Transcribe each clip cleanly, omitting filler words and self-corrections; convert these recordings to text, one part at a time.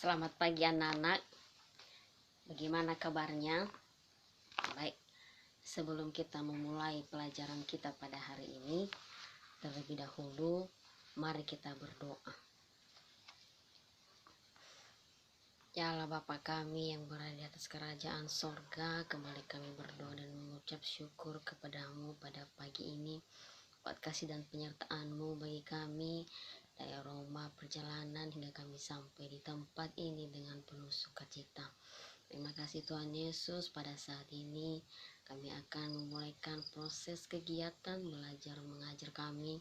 Selamat pagi anak-anak. Bagaimana kabarnya? Baik, sebelum kita memulai pelajaran kita pada hari ini, terlebih dahulu mari kita berdoa. Ya Allah Bapa kami yang berada di atas kerajaan sorga, kembali kami berdoa dan mengucap syukur kepadamu pada pagi ini buat kasih dan penyertaan-Mu bagi kami dari aroma perjalanan hingga kami sampai di tempat ini dengan penuh sukacita. Terima kasih Tuhan Yesus, pada saat ini kami akan memulaikan proses kegiatan belajar mengajar kami.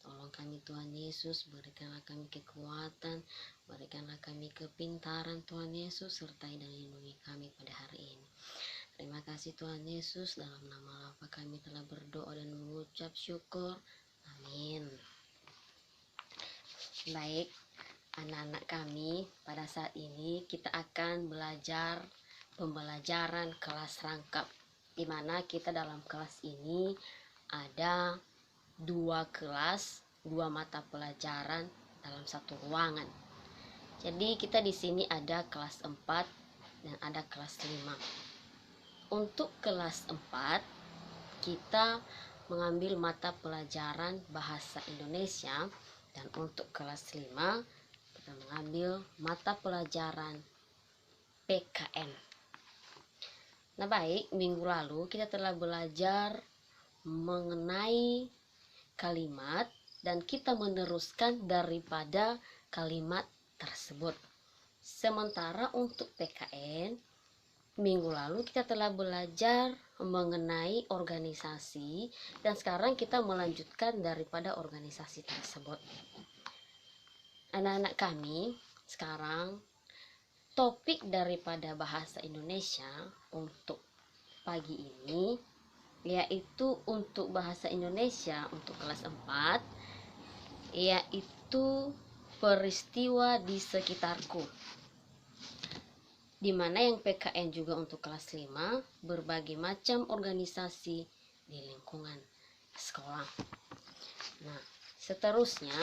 Tolong kami Tuhan Yesus, berikanlah kami kekuatan, berikanlah kami kepintaran Tuhan Yesus, sertai dan lindungi kami pada hari ini. Terima kasih Tuhan Yesus, dalam nama Bapa kami telah berdoa dan mengucap syukur. Amin. Baik, anak-anak kami, pada saat ini kita akan belajar pembelajaran kelas rangkap, di mana kita dalam kelas ini ada dua mata pelajaran dalam satu ruangan. Jadi kita di sini ada kelas 4 dan ada kelas 5. Untuk kelas 4 kita mengambil mata pelajaran bahasa Indonesia, dan untuk kelas 5 kita mengambil mata pelajaran PKN. Nah baik, minggu lalu kita telah belajar mengenai kalimat dan kita meneruskan daripada kalimat tersebut. Sementara untuk PKN, minggu lalu kita telah belajar mengenai organisasi dan sekarang kita melanjutkan daripada organisasi tersebut. Anak-anak kami, sekarang topik daripada bahasa Indonesia untuk pagi ini yaitu untuk bahasa Indonesia untuk kelas 4 yaitu peristiwa di sekitarku, dimana yang PKN juga untuk kelas 5 berbagai macam organisasi di lingkungan sekolah. Nah, seterusnya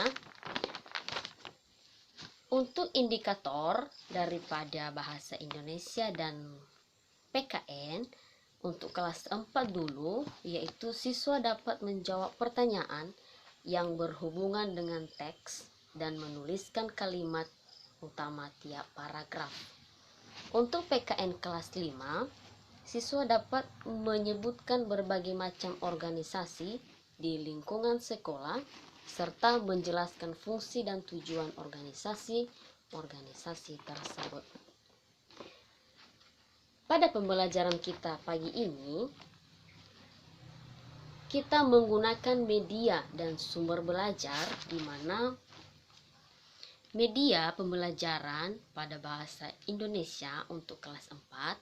untuk indikator daripada bahasa Indonesia dan PKN untuk kelas 4 dulu, yaitu siswa dapat menjawab pertanyaan yang berhubungan dengan teks dan menuliskan kalimat utama tiap paragraf. Untuk PKN kelas 5, siswa dapat menyebutkan berbagai macam organisasi di lingkungan sekolah serta menjelaskan fungsi dan tujuan organisasi tersebut. Pada pembelajaran kita pagi ini, kita menggunakan media dan sumber belajar, di mana media pembelajaran pada bahasa Indonesia untuk kelas 4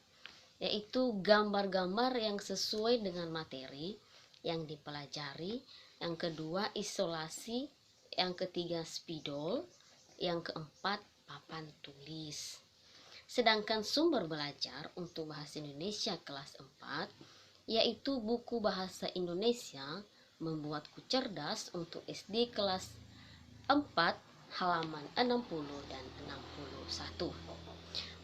yaitu gambar-gambar yang sesuai dengan materi yang dipelajari, yang kedua isolasi, yang ketiga spidol, yang keempat papan tulis. Sedangkan sumber belajar untuk bahasa Indonesia kelas 4 yaitu buku bahasa Indonesia Membuatku Cerdas untuk SD kelas 4 halaman 60 dan 61.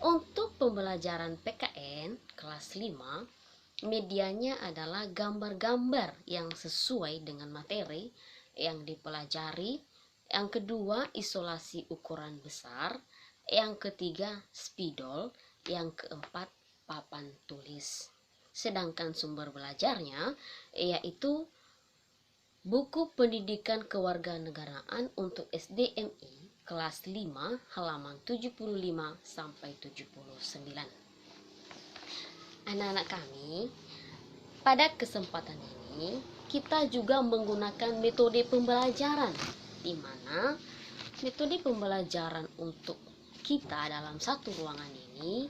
Untuk pembelajaran PKN kelas 5, medianya adalah gambar-gambar yang sesuai dengan materi yang dipelajari, yang kedua isolasi ukuran besar, yang ketiga spidol, yang keempat papan tulis. Sedangkan sumber belajarnya yaitu buku pendidikan kewarganegaraan untuk SDMI kelas 5 halaman 75 sampai 79. Anak-anak kami, pada kesempatan ini kita juga menggunakan metode pembelajaran, di mana metode pembelajaran untuk kita dalam satu ruangan ini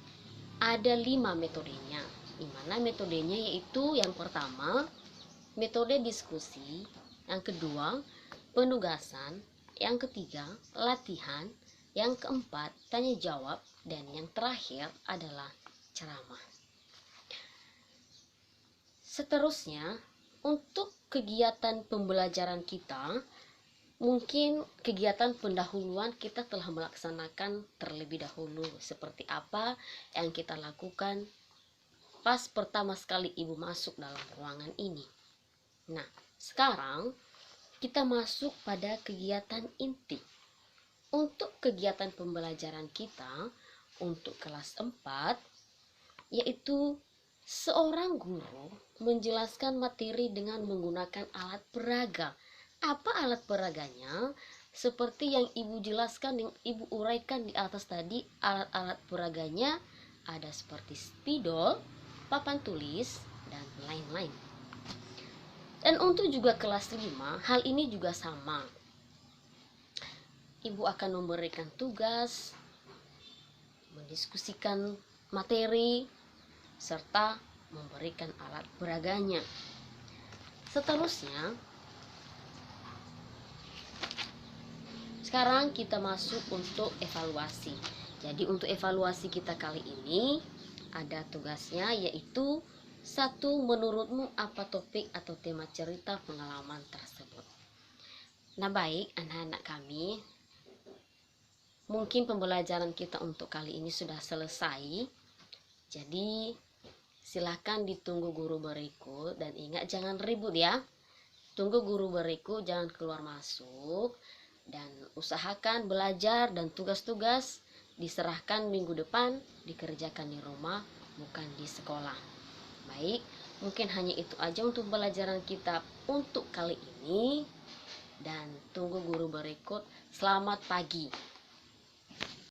ada 5 metodenya, di mana metodenya yaitu yang pertama metode diskusi, yang kedua penugasan, yang ketiga latihan, yang keempat tanya jawab, dan yang terakhir adalah ceramah. Seterusnya, untuk kegiatan pembelajaran kita Mungkin kegiatan pendahuluan kita telah melaksanakan terlebih dahulu, seperti apa yang kita lakukan pas pertama sekali ibu masuk dalam ruangan ini. Nah, sekarang kita masuk pada kegiatan inti. Untuk kegiatan pembelajaran kita untuk kelas 4, yaitu seorang guru menjelaskan materi dengan menggunakan alat peraga. Apa alat peraganya? Seperti yang ibu jelaskan, yang ibu uraikan di atas tadi, alat-alat peraganya ada seperti spidol, papan tulis, dan lain-lain. Dan untuk juga kelas 5, hal ini juga sama. Ibu akan memberikan tugas, mendiskusikan materi, serta memberikan alat peraganya. Seterusnya, sekarang kita masuk untuk evaluasi. Jadi untuk evaluasi kita kali ini ada tugasnya, yaitu 1. Menurutmu apa topik atau tema cerita pengalaman tersebut? Nah baik anak-anak kami, mungkin pembelajaran kita untuk kali ini sudah selesai. Jadi silahkan ditunggu guru berikut, dan ingat jangan ribut ya. Tunggu guru berikut, jangan keluar masuk, dan usahakan belajar dan tugas-tugas diserahkan minggu depan dikerjakan di rumah, bukan di sekolah. Baik, mungkin hanya itu aja untuk pembelajaran kita untuk kali ini, dan tunggu guru berikut. Selamat pagi.